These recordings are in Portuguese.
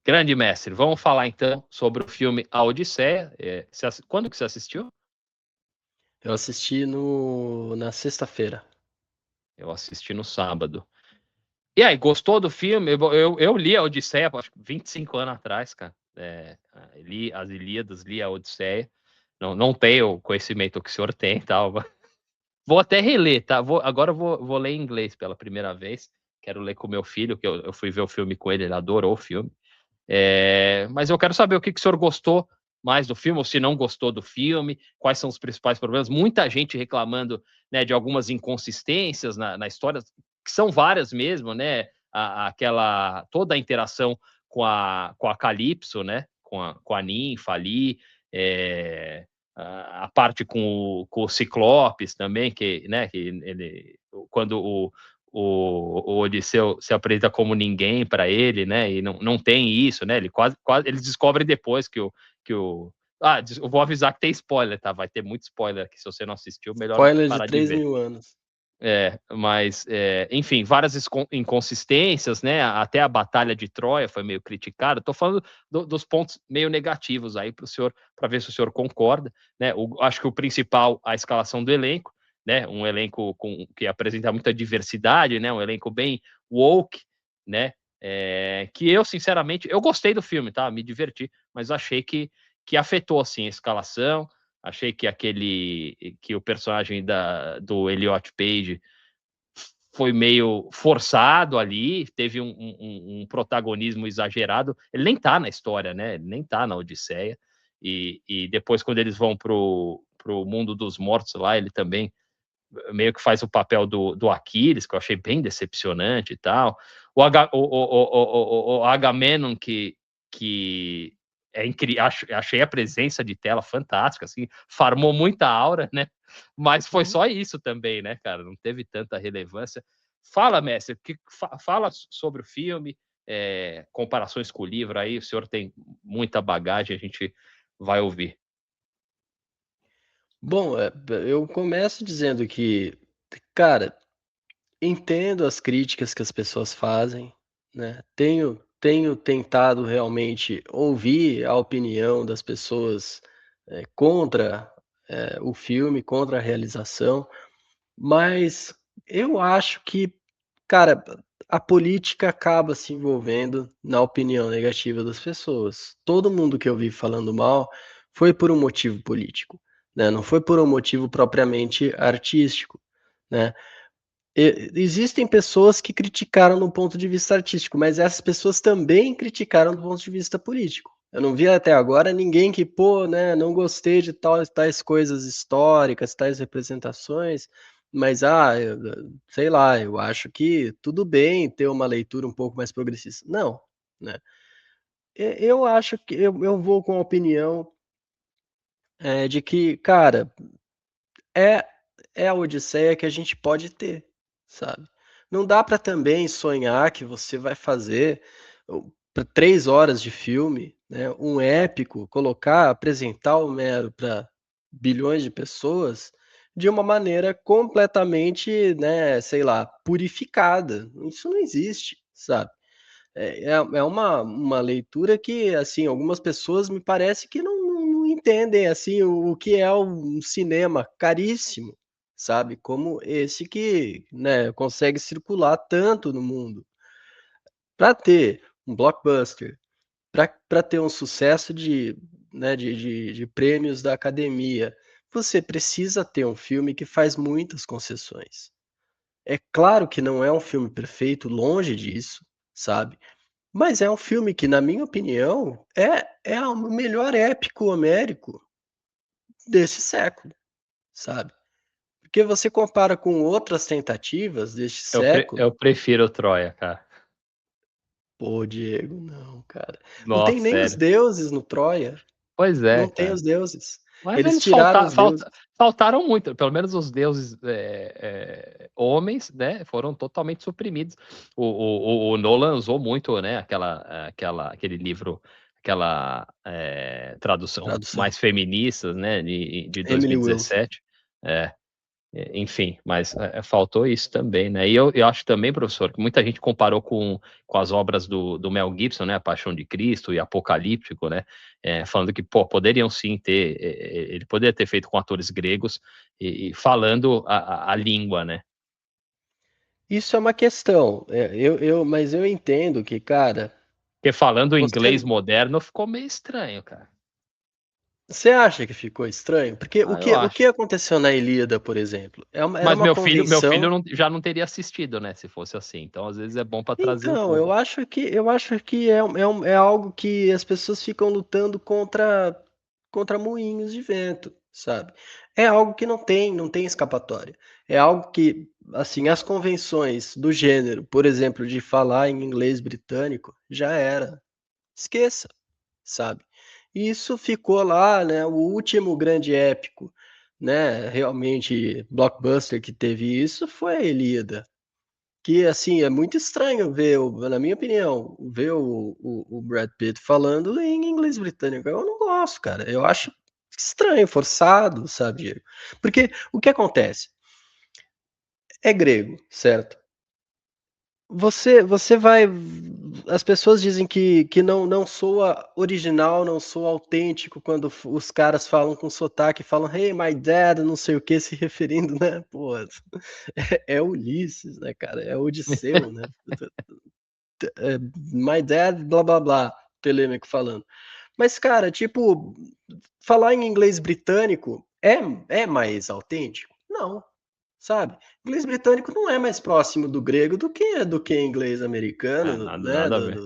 Grande mestre, vamos falar então sobre o filme A Odisseia. Quando que você assistiu? Eu assisti na sexta-feira. Eu assisti no sábado. E aí, gostou do filme? Eu li a Odisseia, acho que 25 anos atrás, cara. Li as Ilíadas, li a Odisseia. Não tenho o conhecimento que o senhor tem, tal. Vou até reler, tá? Agora eu vou ler em inglês pela primeira vez. Quero ler com meu filho, que eu fui ver o filme com ele adorou o filme. Mas eu quero saber o que o senhor gostou mais do filme, ou se não gostou do filme, quais são os principais problemas. Muita gente reclamando, né, de algumas inconsistências na história, que são várias mesmo, né? Toda a interação com a Calypso, né? Com a ninfa ali, a parte com o Ciclopes também, que, né, que ele, quando o Odisseu se apresenta como ninguém para ele, né? E não tem isso, né? Ele quase eles descobrem depois que o eu vou avisar que tem spoiler, tá? Vai ter muito spoiler aqui. Se você não assistiu, melhor Spoiler de parar de ver. 3.000 anos. Mas, enfim, várias inconsistências, né? Até a Batalha de Troia foi meio criticada. Estou falando dos pontos meio negativos aí para o senhor, para ver se o senhor concorda, né? Acho que o principal, a escalação do elenco, né? Um elenco que apresenta muita diversidade, né? Um elenco bem woke, né? Que eu, sinceramente, eu gostei do filme, tá? Me diverti, mas achei que afetou, assim, a escalação. Achei que o personagem do Elliot Page foi meio forçado ali, teve um protagonismo exagerado. Ele nem tá na história, né? Ele nem tá na Odisseia. E depois, quando eles vão pro mundo dos mortos lá, ele também meio que faz o papel do Aquiles, que eu achei bem decepcionante e tal. O Agamenon, que achei a presença de tela fantástica, assim, farmou muita aura, né? Mas foi só isso também, né, cara? Não teve tanta relevância. Fala, mestre, fala sobre o filme, comparações com o livro aí, o senhor tem muita bagagem, a gente vai ouvir. Bom, eu começo dizendo que, cara, entendo as críticas que as pessoas fazem, né? Tenho tentado realmente ouvir a opinião das pessoas contra o filme, contra a realização, mas eu acho que, cara, a política acaba se envolvendo na opinião negativa das pessoas. Todo mundo que eu vi falando mal foi por um motivo político, né? Não foi por um motivo propriamente artístico, né? Existem pessoas que criticaram do ponto de vista artístico, mas essas pessoas também criticaram do ponto de vista político. Eu não vi até agora ninguém que, pô, né, não gostei de tais coisas históricas, tais representações, mas, sei lá, eu acho que tudo bem ter uma leitura um pouco mais progressista. Não, né? Eu acho que eu vou com a opinião de que, cara, é, é a odisseia que a gente pode ter, sabe? Não dá para também sonhar que você vai fazer 3 horas de filme, né, um épico, apresentar o Homero para bilhões de pessoas de uma maneira completamente, né, sei lá, purificada. Isso não existe, sabe? É uma leitura que, assim, algumas pessoas me parece que não entendem, assim, o que é um cinema caríssimo, sabe, como esse que, né, consegue circular tanto no mundo. Para ter um blockbuster, para ter um sucesso né, de prêmios da academia, você precisa ter um filme que faz muitas concessões. É claro que não é um filme perfeito, longe disso, sabe, mas é um filme que, na minha opinião, é o melhor épico homérico desse século, sabe. Porque você compara com outras tentativas deste Eu século, prefiro Troia, cara. pô, Diego, não, cara. Não tem Nossa, nem os sério. deuses no Troia, Pois é, não tem cara. os deuses. Mas Eles eles tiraram os deuses. faltaram muito, pelo menos os deuses homens, né, foram totalmente suprimidos. O Nolan usou muito, né, aquele livro, aquela tradução Tradução. mais feminista, né, de Emily Wilson. 2017. É. Enfim, mas faltou isso também, né? E eu acho também, professor, que muita gente comparou com as obras do Mel Gibson, né? A Paixão de Cristo e Apocalíptico, né? Falando que, pô, poderiam sim ter, ele poderia ter feito com atores gregos e falando a língua, né? Isso é uma questão, mas eu entendo que, cara, Porque falando inglês você, moderno ficou meio estranho, cara. você acha que ficou estranho? Porque Ah, eu o que acho. aconteceu na Ilíada, por exemplo? Era Mas uma meu filho convenção. já não teria assistido, né? Se fosse assim. Então, às vezes é bom para trazer o Então, eu público. acho que é algo que as pessoas ficam lutando contra moinhos de vento, sabe? É algo que não tem escapatória. É algo que, assim, as convenções do gênero, por exemplo, de falar em inglês britânico, já era. Esqueça, sabe? Isso ficou lá, né? O último grande épico, né? Realmente blockbuster que teve isso foi a Ilíada. Que, assim, é muito estranho ver, na minha opinião, ver o Brad Pitt falando em inglês britânico. Eu não gosto, cara. Eu acho estranho, forçado, sabe, Diego? Porque o que acontece? É grego, certo? Você vai. As pessoas dizem que não soa original, não soa autêntico quando os caras falam com sotaque, falam, hey, my dad, não sei o que, se referindo, né? Pô, é Ulisses, né, cara? É Odisseu, né? My dad, blá blá blá, Telêmaco falando. Mas, cara, tipo, falar em inglês britânico é mais autêntico? Não, sabe? Inglês britânico não é mais próximo do grego do que inglês americano, né? Nada a ver.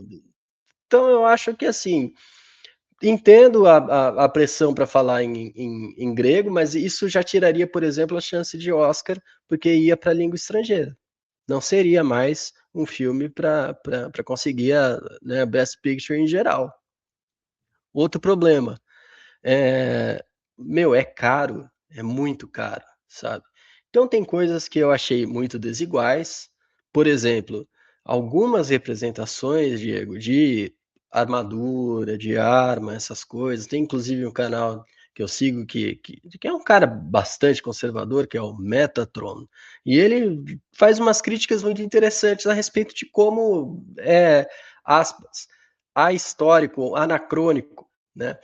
Então eu acho que assim, entendo a pressão para falar em grego, mas isso já tiraria, por exemplo, a chance de Oscar, porque ia para a língua estrangeira. Não seria mais um filme para conseguir a, né, Best Picture em geral. Outro problema, é, é caro, é muito caro, sabe? Então tem coisas que eu achei muito desiguais. Por exemplo, algumas representações, Diego, de armadura, de arma, essas coisas. Tem inclusive um canal que eu sigo que é um cara bastante conservador, que é o Metatron. E ele faz umas críticas muito interessantes a respeito de como aspas, ahistórico, anacrônico, né?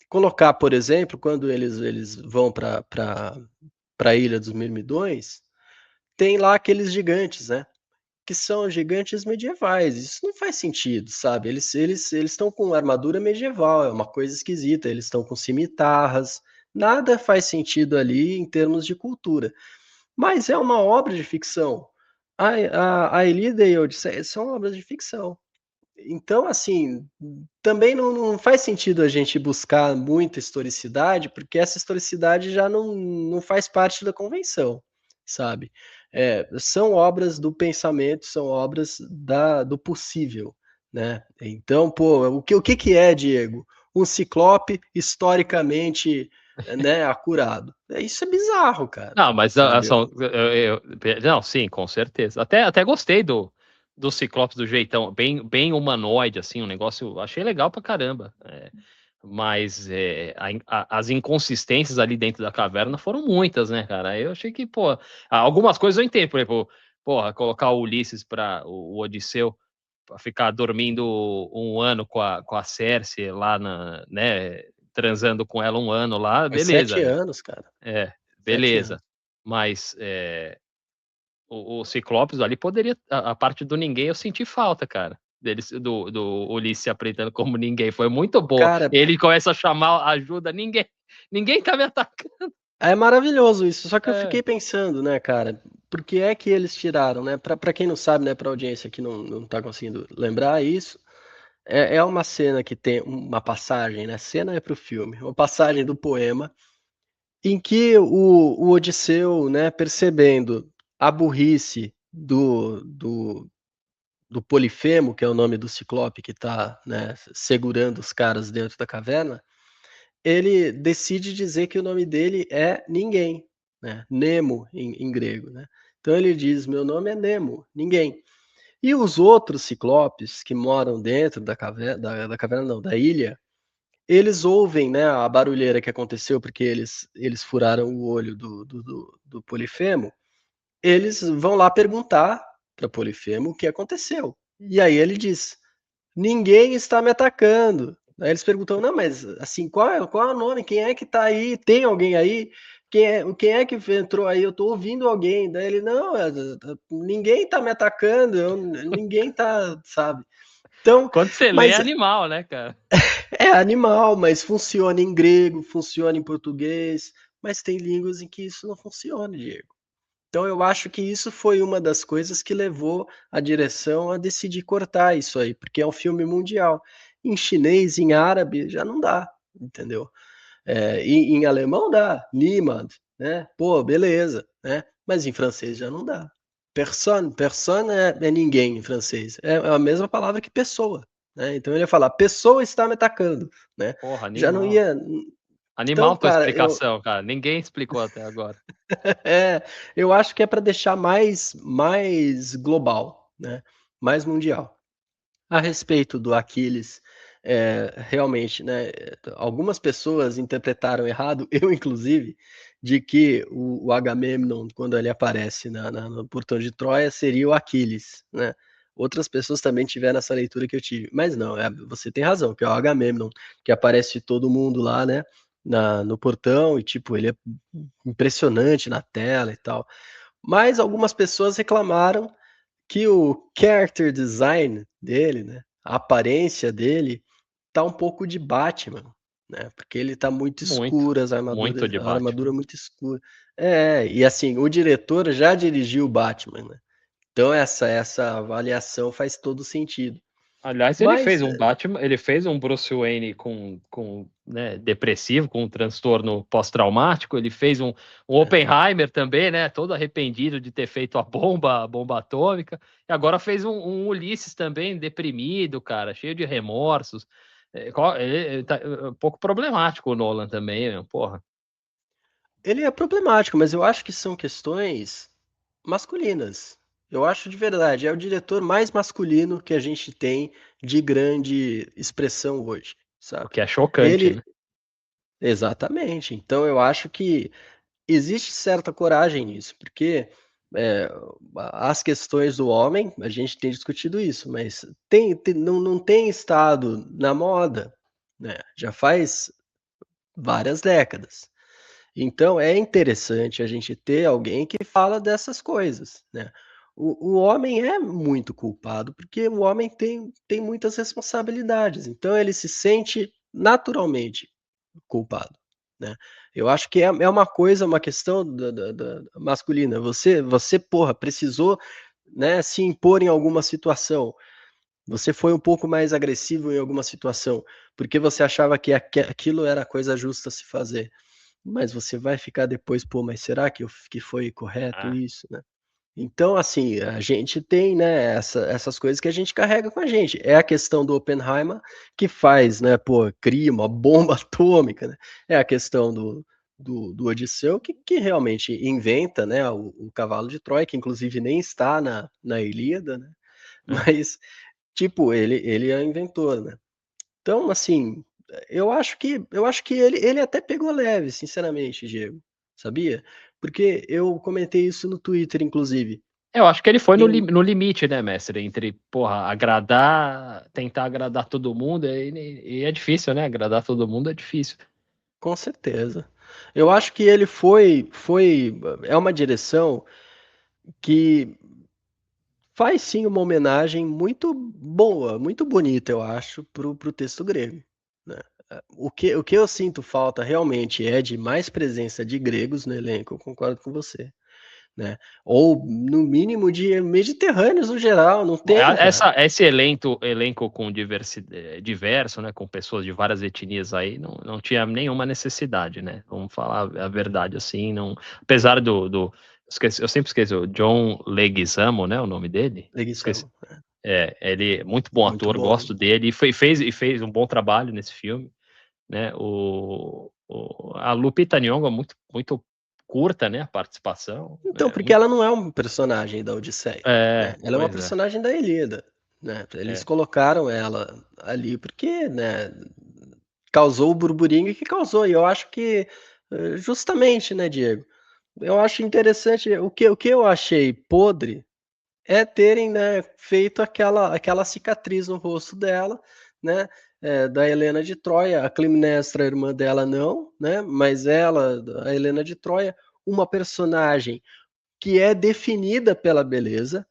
Colocar, por exemplo, quando eles vão para a Ilha dos Mirmidões, tem lá aqueles gigantes, né? Que são gigantes medievais. Isso não faz sentido, sabe? Eles estão com armadura medieval, é uma coisa esquisita. Eles estão com cimitarras. Nada faz sentido ali em termos de cultura. Mas é uma obra de ficção. A Ilíada e a Odisseia são obras de ficção. Então, assim, também não faz sentido a gente buscar muita historicidade, porque essa historicidade já não faz parte da convenção, sabe? São obras do pensamento, são obras do possível, né? Então, pô, o que é, Diego? Um ciclope historicamente, né, acurado. Isso é bizarro, cara, Não, mas sabe? não, sim, com certeza. Até gostei do Ciclopes do jeitão, bem humanoide, assim, um negócio, achei legal pra caramba. Mas as inconsistências ali dentro da caverna foram muitas, né, cara? Eu achei que, pô, algumas coisas eu entendo, por exemplo, porra, colocar o Ulisses para o Odisseu pra ficar dormindo um ano com a Cersei lá né, transando com ela um ano lá, Faz 7 beleza. anos, cara. É, 7 beleza. anos. Mas o Ciclopes ali poderia. A parte do ninguém eu senti falta, cara. Do Ulisses se apresentando como ninguém. Foi muito boa. Cara, Ele começa a chamar ajuda, ninguém tá me atacando. é maravilhoso isso, só que eu É. fiquei pensando, né, cara, por que é que eles tiraram, né? Pra quem não sabe, né, pra audiência que não tá conseguindo lembrar isso, é uma cena que tem uma passagem, né? Cena é pro filme, uma passagem do poema, em que o Odisseu, né, percebendo a burrice do Polifemo, que é o nome do ciclope que tá, né, segurando os caras dentro da caverna, ele decide dizer que o nome dele é ninguém, né? Nemo em grego, né? Então ele diz: meu nome é Nemo, ninguém. E os outros ciclopes que moram dentro da caverna, da caverna não, da ilha, eles ouvem, né, a barulheira que aconteceu, porque eles furaram o olho do Polifemo, eles vão lá perguntar para Polifemo o que aconteceu. E aí ele diz: "Ninguém está me atacando". Aí eles perguntam: "Não, mas assim, qual é o nome? Quem é que tá aí? Tem alguém aí? Quem é que entrou aí? Eu tô ouvindo alguém". Daí ele: "Não, ninguém tá me atacando, ninguém tá", sabe. Então, Quando você lê, é mas animal, né, cara? é animal, mas funciona em grego, funciona em português, mas tem línguas em que isso não funciona, Diego. Então eu acho que isso foi uma das coisas que levou a direção a decidir cortar isso aí, porque é um filme mundial. Em chinês, em árabe, já não dá, entendeu? Em alemão dá, niemand, né? Pô, beleza, né? Mas em francês já não dá. Personne é ninguém em francês. É a mesma palavra que pessoa, né? Então ele ia falar, pessoa está me atacando, né? Porra, Já não animal. ia. Então, Animal tua cara, eu, explicação, cara. Ninguém explicou até agora. é, eu acho que é para deixar mais global, né? Mais mundial. A respeito do Aquiles, realmente, né, algumas pessoas interpretaram errado, eu inclusive, de que o Agamemnon, quando ele aparece no portão de Troia, seria o Aquiles, né. Outras pessoas também tiveram essa leitura que eu tive, mas não, você tem razão, que é o Agamemnon, que aparece todo mundo lá, né, no portão e, tipo, ele é impressionante na tela e tal. Mas algumas pessoas reclamaram que o character design dele, né, a aparência dele, tá um pouco de Batman, né, porque ele tá muito Muito. escuro, Muito de a armadura Batman. é muito escura. E assim, o diretor já dirigiu o Batman, né, então essa avaliação faz todo sentido. Aliás, ele Mas fez um Batman, ele fez um Bruce Wayne né, depressivo, com um transtorno pós-traumático, ele fez um Oppenheimer também, né, todo arrependido de ter feito a bomba atômica, e agora fez um Ulisses também, deprimido, cara, cheio de remorsos. Ele tá um pouco problemático o Nolan também, né, porra. ele é problemático, mas eu acho que são questões masculinas. Eu acho de verdade, é o diretor mais masculino que a gente tem de grande expressão hoje, O sabe. que é chocante, Ele né? exatamente, então eu acho que existe certa coragem nisso, porque, eh, as questões do homem, a gente tem discutido isso, mas não tem estado na moda, né, já faz várias décadas. Então é interessante a gente ter alguém que fala dessas coisas, né. O homem é muito culpado, porque o homem tem muitas responsabilidades, então ele se sente naturalmente culpado, né. Eu acho que é uma coisa, uma questão da masculina, você, porra, precisou, né, se impor em alguma situação, você foi um pouco mais agressivo em alguma situação, porque você achava que aquilo era a coisa justa a se fazer. Mas você vai ficar depois: "Pô, mas será que foi correto Ah, isso, né?". Então, assim, a gente tem, né, essas coisas que a gente carrega com a gente. É a questão do Oppenheimer que faz, né, pô, cria uma bomba atômica, né. É a questão do Odisseu que realmente inventa, né, o cavalo de Troia, que inclusive nem está na Ilíada, né, é. mas, tipo, ele é o inventor, né. Então, assim, eu acho que ele até pegou leve, sinceramente, Diego, sabia? Porque eu comentei isso no Twitter, inclusive. Eu acho que ele foi Em no limite, né, mestre, entre, porra, tentar agradar todo mundo, e é difícil, né, agradar todo mundo é difícil. Com certeza. Eu acho que ele foi é uma direção que faz sim uma homenagem muito boa, muito bonita, eu acho, para o texto grego, né. O que eu sinto falta realmente é de mais presença de gregos no elenco, eu concordo com você. Né, ou no mínimo de mediterrâneos no geral, não tem, cara. Esse elenco com diverso, né, com pessoas de várias etnias aí, não tinha nenhuma necessidade, né, vamos falar a verdade, assim, não, apesar eu sempre esqueço, o John Leguizamo, né, o nome dele? Esqueci. Leguizamo, Ele é muito bom muito ator, bom. gosto dele, e fez um bom trabalho nesse filme. Né, a Lupita Nyong'o é muito curta, né, a participação, Então, é porque ela não é um personagem da Odisseia, né, ela é uma pois é. personagem da Ilíada, né, eles É. colocaram ela ali porque, né, causou o burburinho que causou. E eu acho que, justamente, né, Diego, eu acho interessante o que eu achei podre é terem, né, feito aquela cicatriz no rosto dela, né, da Helena de Troia. A Clitemnestra, a irmã dela, não, né, mas ela, a Helena de Troia, uma personagem que é definida pela beleza,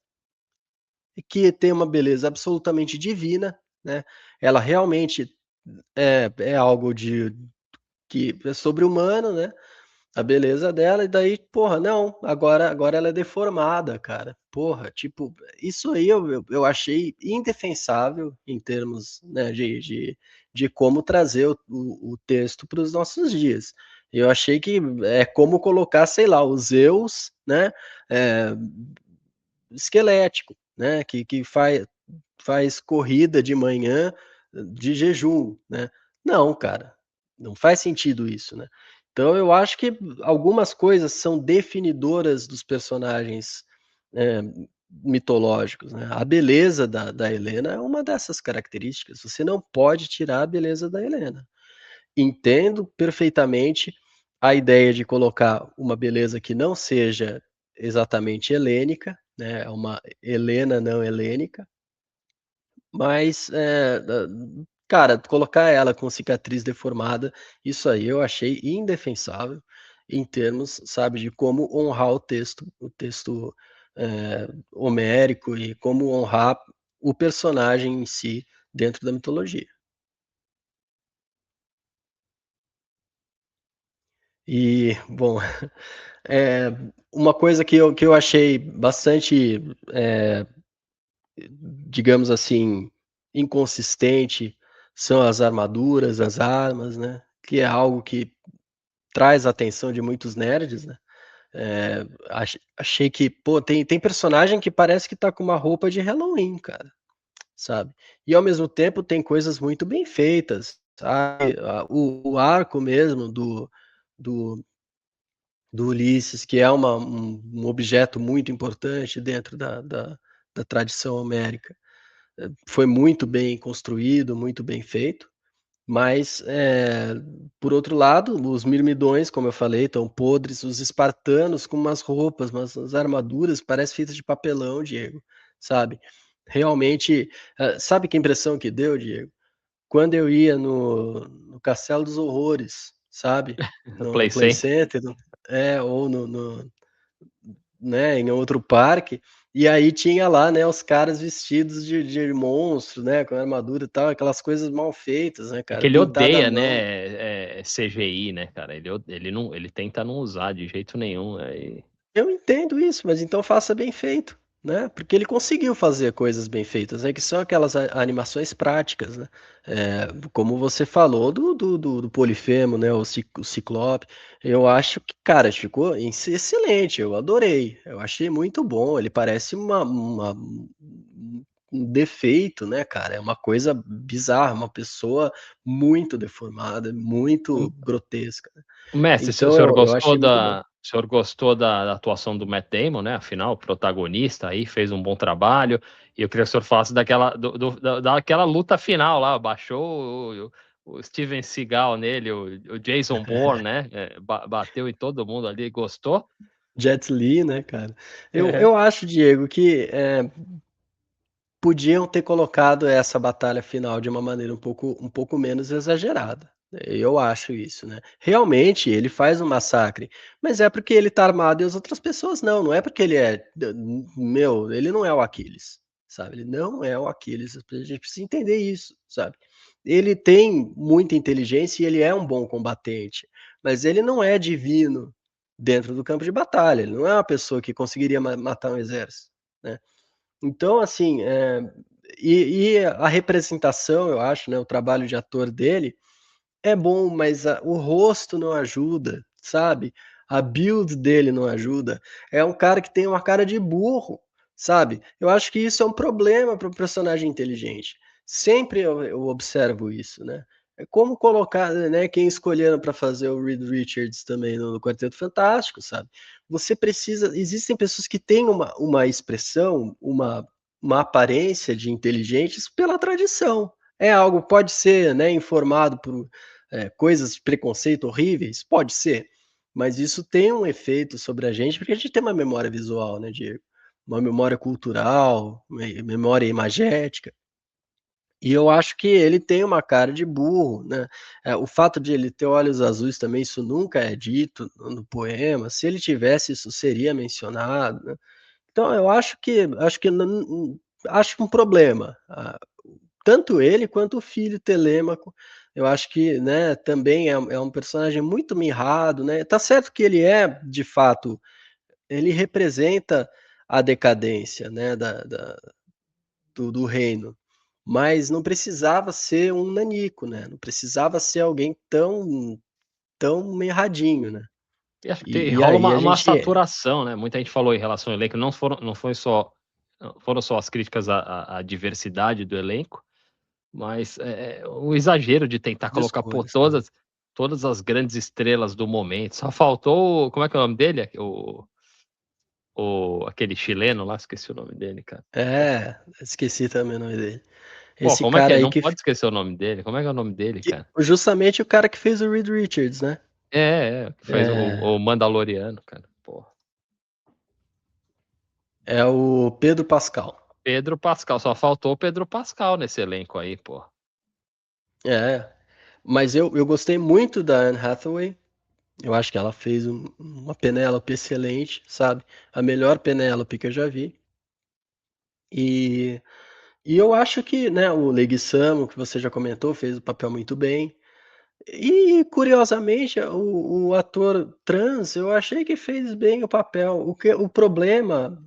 e que tem uma beleza absolutamente divina, né, ela realmente é algo que é sobre-humano, né, a beleza dela, e daí, porra, não, agora ela é deformada, cara. Porra, tipo, isso aí eu achei indefensável em termos, né, de como trazer o texto para os nossos dias. Eu achei que é como colocar, sei lá, o Zeus, né, eh, esquelético, né, que faz corrida de manhã de jejum, né. Não, cara, não faz sentido isso, né. Então eu acho que algumas coisas são definidoras dos personagens, eh, mitológicos, né. A beleza da Helena é uma dessas características, você não pode tirar a beleza da Helena. Entendo perfeitamente a ideia de colocar uma beleza que não seja exatamente helênica, né, é uma Helena não helênica, mas, cara, colocar ela com cicatriz deformada, isso aí eu achei indefensável em termos, sabe, de como honrar o texto, homérico e como honrar o personagem em si dentro da mitologia. E, bom, Eh, uma coisa que eu achei bastante, digamos assim, inconsistente, são as armaduras, as armas, né, que é algo que traz a atenção de muitos nerds, né. Achei que, pô, tem personagem que parece que tá com uma roupa de Halloween, cara, sabe. E ao mesmo tempo tem coisas muito bem feitas, sabe, o arco mesmo do do Ulisses, que é um objeto muito importante dentro da tradição homérica. Foi muito bem construído, muito bem feito, mas, por outro lado, os mirmidões, como eu falei, estão podres, os espartanos com umas roupas, umas armaduras, parece feitas de papelão, Diego, sabe. Realmente, sabe que impressão que deu, Diego? Quando eu ia no Castelo dos Horrores, sabe, No no Play Play Center. Center, ou no né, em outro parque, e aí tinha lá, né, os caras vestidos de monstro, né, com armadura e tal, aquelas coisas mal feitas, né, É cara, que ele pintada à odeia, mão. né, CGI, né, cara, ele tenta não usar de jeito nenhum, aí Eu entendo isso, mas então faça bem feito, né, porque ele conseguiu fazer coisas bem feitas, né, que são aquelas animações práticas, né, como você falou do Polifemo, né, o Ciclope, eu acho que, cara, ficou excelente, eu adorei, eu achei muito bom, ele parece um defeito, né, cara, é uma coisa bizarra, uma pessoa muito deformada, muito grotesca, né. Mestre, Então eu achei muito bom. o senhor gostou da atuação do Matt Damon, né, afinal, protagonista aí, fez um bom trabalho, e eu queria que o senhor falasse daquela daquela luta final lá, baixou o Steven Seagal nele, o Jason Bourne, né, bateu em todo mundo ali, gostou? Jet Li, né, cara. Eu É. eu acho, Diego, que, podiam ter colocado essa batalha final de uma maneira um pouco menos exagerada. Eu acho isso, né. Realmente ele faz um massacre, mas é porque ele tá armado e as outras pessoas não, não é porque ele é meu, ele não é o Aquiles, sabe, ele não é o Aquiles, a gente precisa entender isso, sabe. Ele tem muita inteligência e ele é um bom combatente, mas ele não é divino dentro do campo de batalha, ele não é uma pessoa que conseguiria matar um exército, né. Então, assim, e a representação, eu acho, né, o trabalho de ator dele é bom, mas o rosto não ajuda, sabe, a build dele não ajuda. É um cara que tem uma cara de burro, sabe. Eu acho que isso é um problema para o personagem inteligente. Sempre eu observo isso, né. É como colocar, né, quem escolheram para fazer o Reed Richards também no Quarteto Fantástico, sabe. Você precisa existem pessoas que têm uma expressão, uma aparência de inteligentes pela tradição. É algo, pode ser, né, informado por coisas de preconceito horríveis, pode ser, mas isso tem um efeito sobre a gente, porque a gente tem uma memória visual, né, Diego, uma memória cultural, memória imagética. E eu acho que ele tem uma cara de burro, né. O fato de ele ter olhos azuis também, isso nunca é dito no poema, se ele tivesse, isso seria mencionado, né. Então eu acho que acho um problema, tanto ele quanto o filho Telêmaco, eu acho que, né, também é um personagem muito mirrado, né. Tá certo que ele é, de fato, ele representa a decadência, né, do reino, mas não precisava ser um nanico, né, não precisava ser alguém tão mirradinho, né. E acho que E e rola aí a uma gente saturação, né, muita gente falou em relação ao elenco, não foi só não foram só as críticas à diversidade do elenco, mas, o exagero de tentar de colocar, pô, escolhas também. todas as grandes estrelas do momento, só faltou como é que é o nome dele? Aquele chileno lá, esqueci o nome dele, cara. Esqueci também o nome dele. Pô, Esse como é que cara é? aí Não pode esquecer o nome dele, como é que é o nome dele, que cara? justamente o cara que fez o Reed Richards, né. Que faz o É, Mandaloriano, cara, pô. é o Pedro Pascal. Pedro Pascal, só faltou o Pedro Pascal nesse elenco aí, pô. É, mas eu gostei muito da Anne Hathaway, eu acho que ela fez uma Penélope excelente, sabe, a melhor Penélope que eu já vi. E eu acho que, né, o Leguizamo, que você já comentou, fez o papel muito bem. E curiosamente, o ator trans, eu achei que fez bem o papel. O problema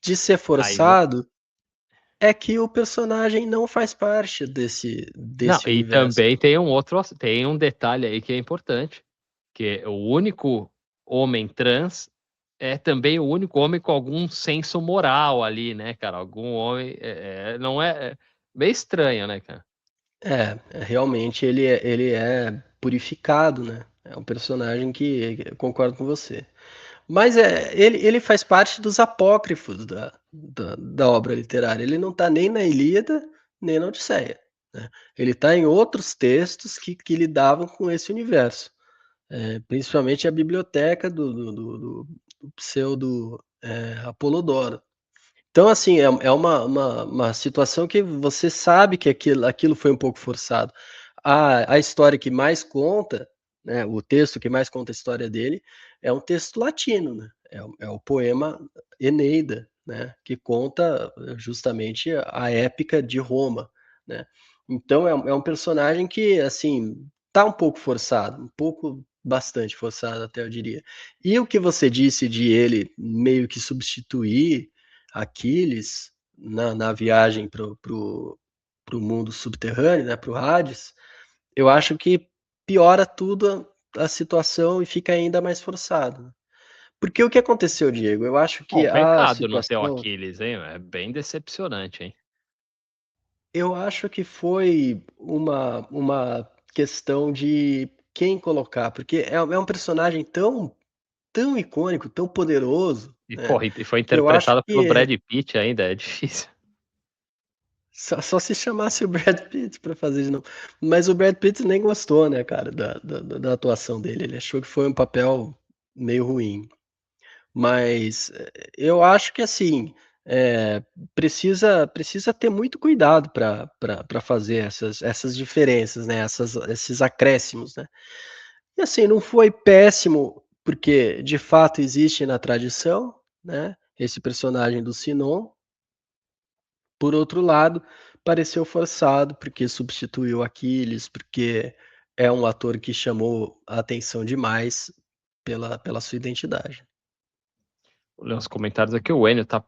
de ser Aí vo forçado é que o personagem não faz parte Não, desse e universo. também tem um detalhe aí que é importante, que o único homem trans é também o único homem com algum senso moral ali, né, cara, algum homem, não é meio estranho, né, cara. Realmente ele é purificado, né, é um personagem que eu concordo com você. Mas, ele faz parte dos apócrifos da obra literária, ele não está nem na Ilíada, nem na Odisseia, né. Ele está em outros textos que lidavam com esse universo, principalmente a biblioteca do pseudo, Apolodoro. Então, assim, é uma situação que você sabe que aquilo foi um pouco forçado. A história que mais conta, né, o texto que mais conta a história dele, é um texto latino, né, é o poema Eneida, né, que conta justamente a épica de Roma, né. Então é um personagem que, assim, tá um pouco forçado, um pouco bastante forçado até eu diria. E o que você disse de ele meio que substituir Aquiles, na viagem para o mundo subterrâneo, né, para o Hades, eu acho que piora tudo a situação e fica ainda mais forçado, né. Porque o que aconteceu, Diego, eu acho Bom, que a pecado não ter o situação Aquiles, hein, é bem decepcionante, hein. eu acho que foi uma questão de quem colocar, porque é um personagem tão icônico, tão poderoso, E né, porra, e foi que eu acho interpretado pelo Brad que Pitt ainda, é difícil. só se chamasse o Brad Pitt pra fazer de novo. Mas o Brad Pitt nem gostou, né, cara, da atuação dele, ele achou que foi um papel meio ruim. Mas, eu acho que assim, precisa ter muito cuidado para fazer essas diferenças, né, esses acréscimos, né. E assim, não foi péssimo, porque de fato existe na tradição, né, esse personagem do Sinon. Por outro lado, pareceu forçado, porque substituiu Aquiles, porque é um ator que chamou a atenção demais pela sua identidade. Vou ler uns comentários aqui, o Enio tá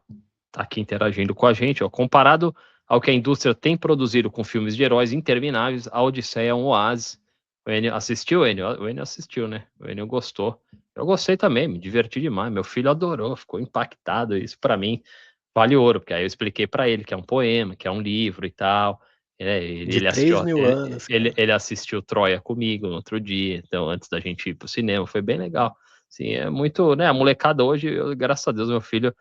aqui interagindo com a gente, ó. Comparado ao que a indústria tem produzido com filmes de heróis intermináveis, a Odisseia é um oásis. O Enio assistiu, Enio? O Enio assistiu, né? O Enio gostou. Eu gostei também, me diverti demais. Meu filho adorou, ficou impactado. Isso pra mim vale ouro, porque aí eu expliquei pra ele que é um poema, que é um livro e tal. De Ele assistiu, 3.000 anos, cara. ele assistiu Troia comigo no outro dia, então antes da gente ir pro cinema, foi bem legal. Sim, é muito, né, a molecada hoje, graças a Deus, meu filho,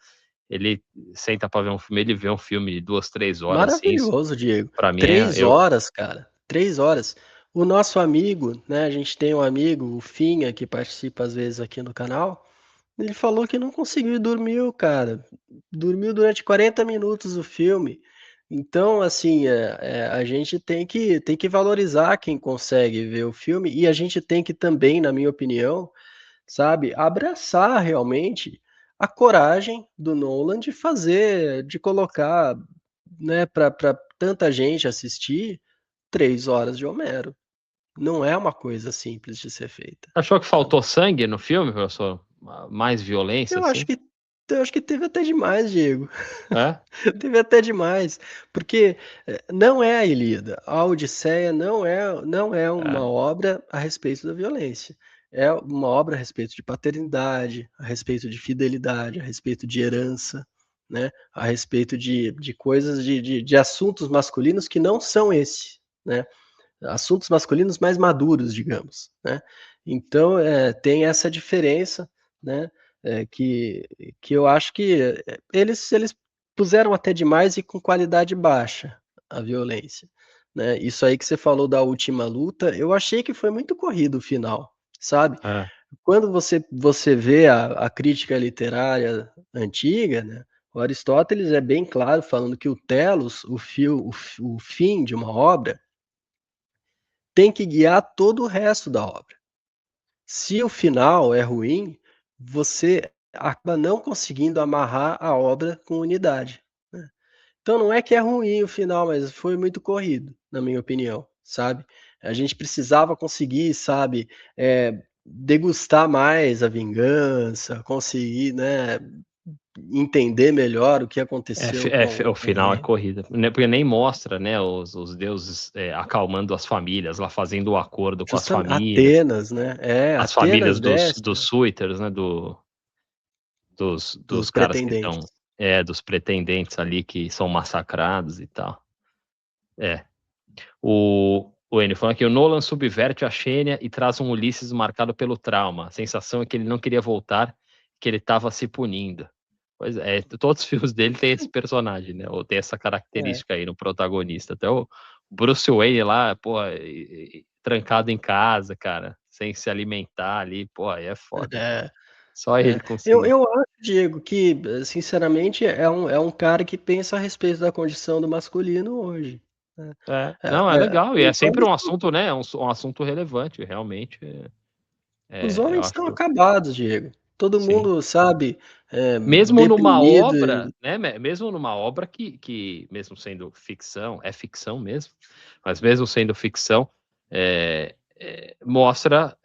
ele senta para ver um filme, ele vê um filme de 2, 3 horas, assim, isso Maravilhoso, Diego. pra mim 3 eu horas, cara, 3 horas. O nosso amigo, né, a gente tem um amigo, o Finha, que participa às vezes aqui no canal, ele falou que não conseguiu e dormiu, cara. Dormiu durante 40 minutos o filme. Então, assim, a gente tem que valorizar quem consegue ver o filme e a gente tem que também, na minha opinião, sabe, abraçar realmente a coragem do Nolan de fazer, de colocar, né, para tanta gente assistir 3 horas de Homero. Não é uma coisa simples de ser feita, achou que sabe. faltou sangue no filme, professor? Mais violência, Eu acho assim? que eu acho que teve até demais, Diego. É? Teve até demais, porque, não é a Ilíada, a Odisseia não é uma É. obra a respeito da violência, é uma obra a respeito de paternidade, a respeito de fidelidade, a respeito de herança, né, a respeito de coisas de assuntos masculinos que não são esse, né, assuntos masculinos mais maduros, digamos, né. Então, tem essa diferença, né, que eu acho que, eles puseram até demais e com qualidade baixa a violência, né. Isso aí que você falou da última luta, eu achei que foi muito corrido o final, sabe. É. Quando você vê a crítica literária antiga, né, o Aristóteles é bem claro falando que o telos, o fim de uma obra, tem que guiar todo o resto da obra. Se o final é ruim, você acaba não conseguindo amarrar a obra com unidade, né. Então não é que é ruim o final, mas foi muito corrido, na minha opinião, sabe. A gente precisava conseguir, sabe, degustar mais a vingança, conseguir, né, entender melhor o que aconteceu O com o final é rei. corrida, né, porque nem mostra, né, os deuses, acalmando as famílias lá, fazendo o acordo com as famílias, Atenas, né. as Atenas famílias desce, dos suitors, né, dos dos caras que estão pretendentes. dos pretendentes ali que são massacrados e tal. É. O Enio falando que o Nolan subverte a Xênia e traz um Ulisses marcado pelo trauma. A sensação é que ele não queria voltar, que ele estava se punindo. Pois é, todos os filmes dele têm esse personagem, né, ou tem essa É. característica aí no protagonista. Até o Bruce Wayne lá, pô, trancado em casa, cara, sem se alimentar ali, pô, aí é foda, cara. É, Só é. ele Eu conseguiu. eu acho, Diego, que, sinceramente é um cara que pensa a respeito da condição do masculino hoje, né. É, não, é legal, e é Os sempre homens um assunto, né, um assunto relevante, realmente, os eu homens estão acho acabados, Diego. Todo sim. mundo, sabe, Mesmo numa deprimido obra, e né, mesmo numa obra que mesmo sendo ficção, é ficção mesmo, mas mesmo sendo ficção, mostra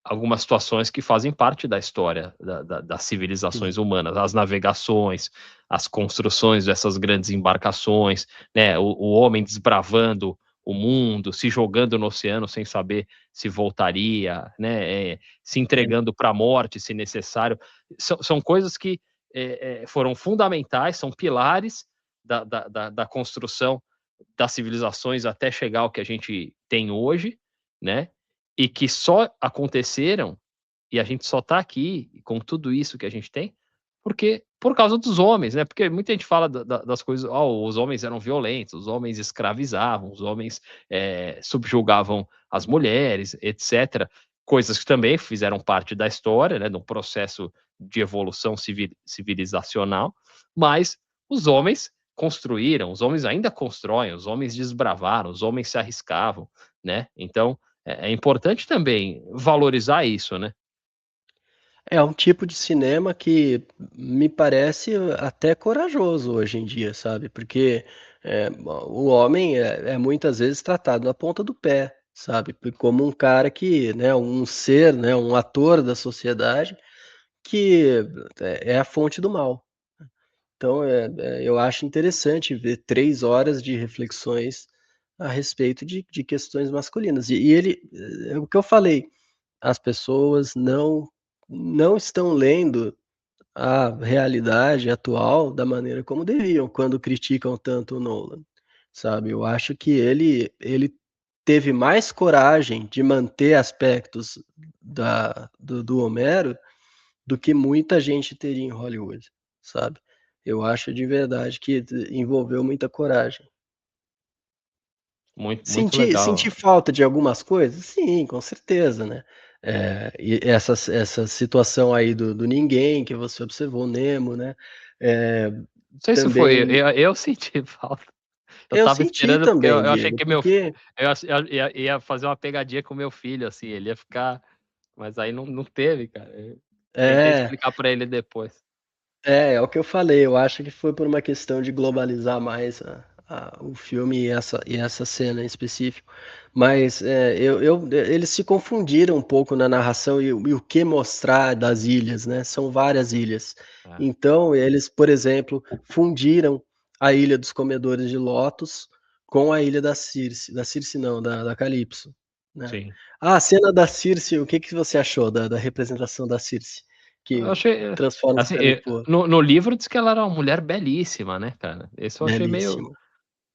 algumas situações que fazem parte da história das sim, civilizações humanas, as navegações, as construções dessas grandes embarcações, né, o homem desbravando o mundo, se jogando no oceano sem saber se voltaria, né, se é. entregando para a morte se necessário. São coisas que foram fundamentais, são pilares da construção das civilizações até chegar ao que a gente tem hoje, né? E que só aconteceram e a gente só está aqui com tudo isso que a gente tem porque por causa dos homens, né? Porque muita gente fala das coisas, oh, os homens eram violentos, os homens escravizavam, os homens subjugavam as mulheres, etc. Coisas que também fizeram parte da história, né? De um processo de evolução civilizacional, mas os homens construíram, os homens ainda constroem, os homens desbravaram, os homens se arriscavam, né? Então é importante também valorizar isso, né? É um tipo de cinema que me parece até corajoso hoje em dia, sabe, porque, o homem é muitas vezes tratado na ponta do pé, sabe, como um cara que, né, um ser, né, um ator da sociedade que é a fonte do mal. Então, eu acho interessante ver 3 horas de reflexões a respeito de questões masculinas. E ele é o que eu falei, as pessoas não estão lendo a realidade atual da maneira como deviam, quando criticam tanto o Nolan, sabe. Eu acho que ele teve mais coragem de manter aspectos do Homero do que muita gente teria em Hollywood, sabe. Eu acho de verdade que envolveu muita coragem. Muito Senti legal. falta de algumas coisas? Sim, com certeza, né. E essa situação aí do ninguém que você observou, Nemo, né, eh, Não sei se foi também eu senti falta. Eu eu estava senti esperando, porque também, eu achei Diego, que meu fi porque eu ia fazer uma pegadinha com meu filho, assim, ele ia ficar, mas aí não teve, cara. Eu tentei é. explicar pra ele depois. É o que eu falei, eu acho que foi por uma questão de globalizar mais o filme e essa cena em específico. Mas, eles se confundiram um pouco na narração e o que mostrar das ilhas, né, são várias ilhas. É, Então eles, por exemplo, fundiram a Ilha dos Comedores de Lótus com a ilha da Circe não, da Calypso, né. sim. Ah, a cena da Circe, o que que você achou da representação da Circe? Eu Que achei, transforma o assim, céu em pó. no livro diz que ela era uma mulher belíssima, né, cara. Esse eu Belíssimo.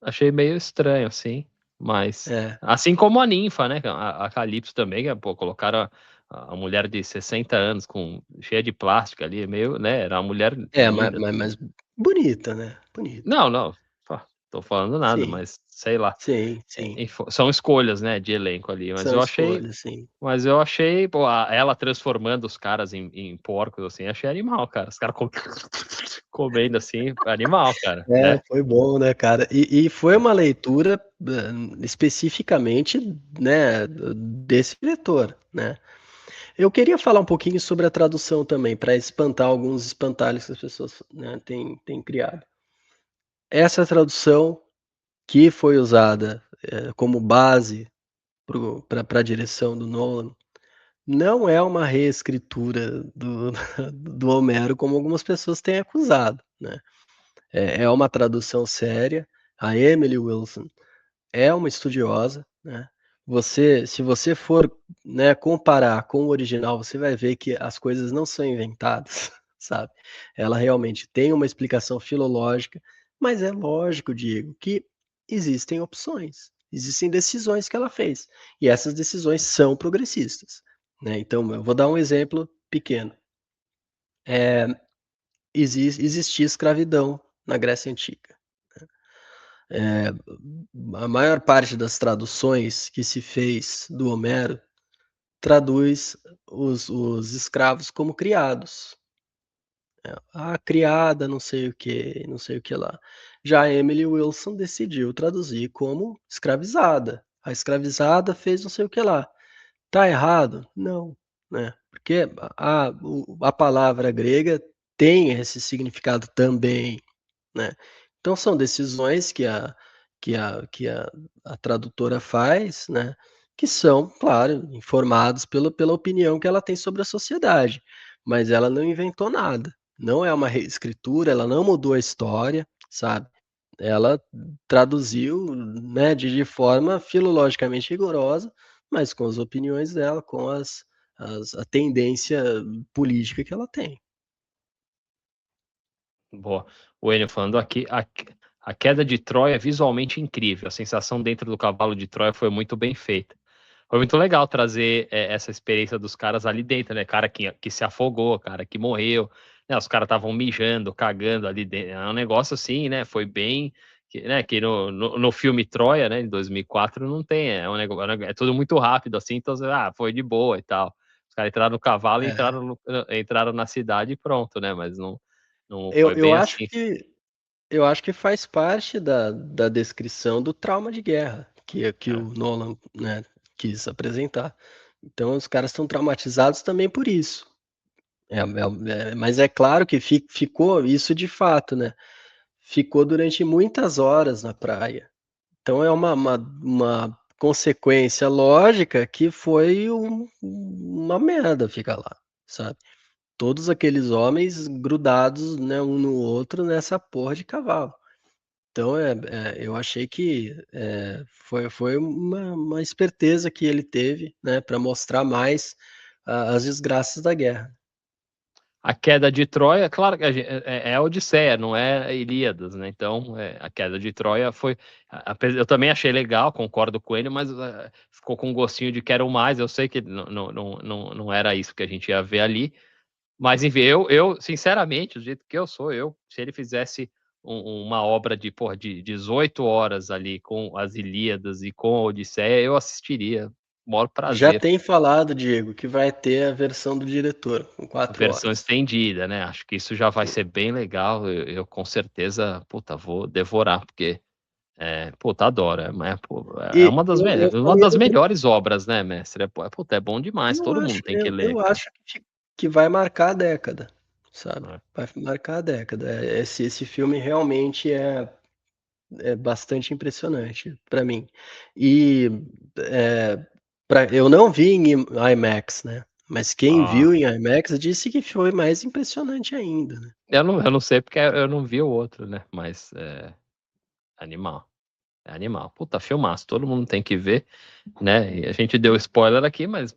achei meio estranho, assim, mas É, assim como a ninfa, né, a Calypso também, que, pô, colocaram a mulher de 60 anos com cheia de plástico ali, meio, né, era uma mulher ma linda ma também. mas bonita, né, bonita. Não, não, pô, tô falando nada, Sim, mas sei lá, sim, sim. são escolhas, né, de elenco ali, São escolhas, sim. pô, ela transformando os caras em porcos, assim, achei animal, cara. Os caras comendo assim, animal, cara, É, né. foi bom, né, cara. E foi uma leitura, especificamente, né, desse diretor, né. Eu queria falar um pouquinho sobre a tradução também, para espantar alguns espantalhos que as pessoas, né, têm criado. Essa tradução que foi usada, como base para a direção do Nolan, não é uma reescritura do do Homero como algumas pessoas têm acusado, né. É uma tradução séria, a Emily Wilson é uma estudiosa, né. Se você for, né, comparar com o original, você vai ver que as coisas não são inventadas, sabe. Ela realmente tem uma explicação filológica, mas é lógico, Diego, que existem opções, existem decisões que ela fez, e essas decisões são progressistas, né. Então eu vou dar um exemplo pequeno, eh, existia escravidão na Grécia Antiga. Eh, a maior parte das traduções que se fez do Homero traduz os escravos como criados. A criada não sei o que não sei o que lá. Já a Emily Wilson decidiu traduzir como escravizada. A escravizada fez não sei o que lá. Tá errado? Não, né, porque a palavra grega tem esse significado também, né. Então são decisões que a tradutora faz, né, que são, claro, informados pela opinião que ela tem sobre a sociedade, mas ela não inventou nada, não é uma reescritura, ela não mudou a história, sabe. Ela traduziu, né, de forma filologicamente rigorosa, mas com as opiniões dela, com a tendência política que ela tem. Boa. O Enio falando aqui, a queda de Troia é visualmente incrível, a sensação dentro do cavalo de Troia foi muito bem feita. Foi muito legal trazer, essa experiência dos caras ali dentro, né, cara que se afogou, cara que morreu, né, os caras estavam mijando, cagando ali dentro, é um negócio assim, né, foi bem que, né, que no filme Troia, né, em 2004 não tem, é tudo muito rápido, assim, então você, foi de boa e tal. Os caras entraram no cavalo e É. entraram na cidade e pronto, né, mas não Eu foi eu bem acho assim. que eu acho que faz parte da descrição do trauma de guerra que É. o Nolan, né, quis apresentar. Então os caras estão traumatizados também por isso. Mas é claro que ficou isso de fato, né, ficou durante muitas horas na praia. Então é uma consequência lógica que foi uma merda ficar lá, sabe. Todos aqueles homens grudados, né, um no outro nessa porra de cavalo. Então, eu achei que, foi uma esperteza que ele teve, né, pra mostrar mais as desgraças da guerra. A queda de Troia, claro que é a Odisseia, não é a Ilíadas, né, então, a queda de Troia foi eu também achei legal, concordo com ele, mas, ficou com um gostinho de quero mais, eu sei que não era isso que a gente ia ver ali, Mas enfim, eu sinceramente, do jeito que eu sou, se ele fizesse uma obra de, porra, de 18 horas ali com as Ilíadas e com a Odisseia, eu assistiria, maior Já prazer. tem falado, Diego, que vai ter a versão do diretor, com 4 Versão horas. estendida, né? Acho que isso já vai Sim. ser bem legal. Eu com certeza, puta, vou devorar, porque, puta, adoro. Pô, é E eu uma falei das do melhores obras, né, mestre? Puta, é bom demais. eu Todo mundo acho tem que eu ler, eu cara. acho que vai marcar a década, sabe. É. Vai marcar a década. Esse filme realmente é bastante impressionante pra mim. E, eu não vi em IMAX, né, mas quem Ah, viu em IMAX disse que foi mais impressionante ainda, né. eu não sei porque eu não vi o outro, né? Mas animal. É animal. Puta, filmaço. Todo mundo tem que ver, né? E a gente deu spoiler aqui, mas,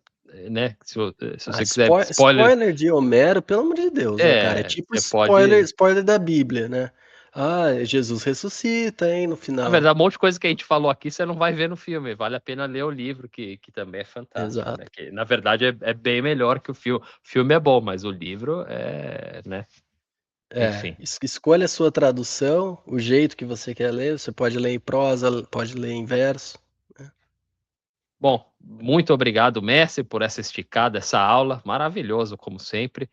né? Se Ah, você quiser spoiler, spoiler de Homero, pelo amor de Deus, né, cara, é tipo você spoiler pode. spoiler da Bíblia, né. "Ah, Jesus ressuscita, hein", no Na final. verdade, um monte de coisa que a gente falou aqui, você não vai ver no filme, vale a pena ler o livro, que também é fantástico, né, Exato. que na verdade é bem melhor que o filme. O filme é bom, mas o livro né, enfim. Escolha a sua tradução, o jeito que você quer ler, você pode ler em prosa, pode ler em verso, né. Bom, muito obrigado, mestre, por essa esticada, essa aula, maravilhoso como sempre.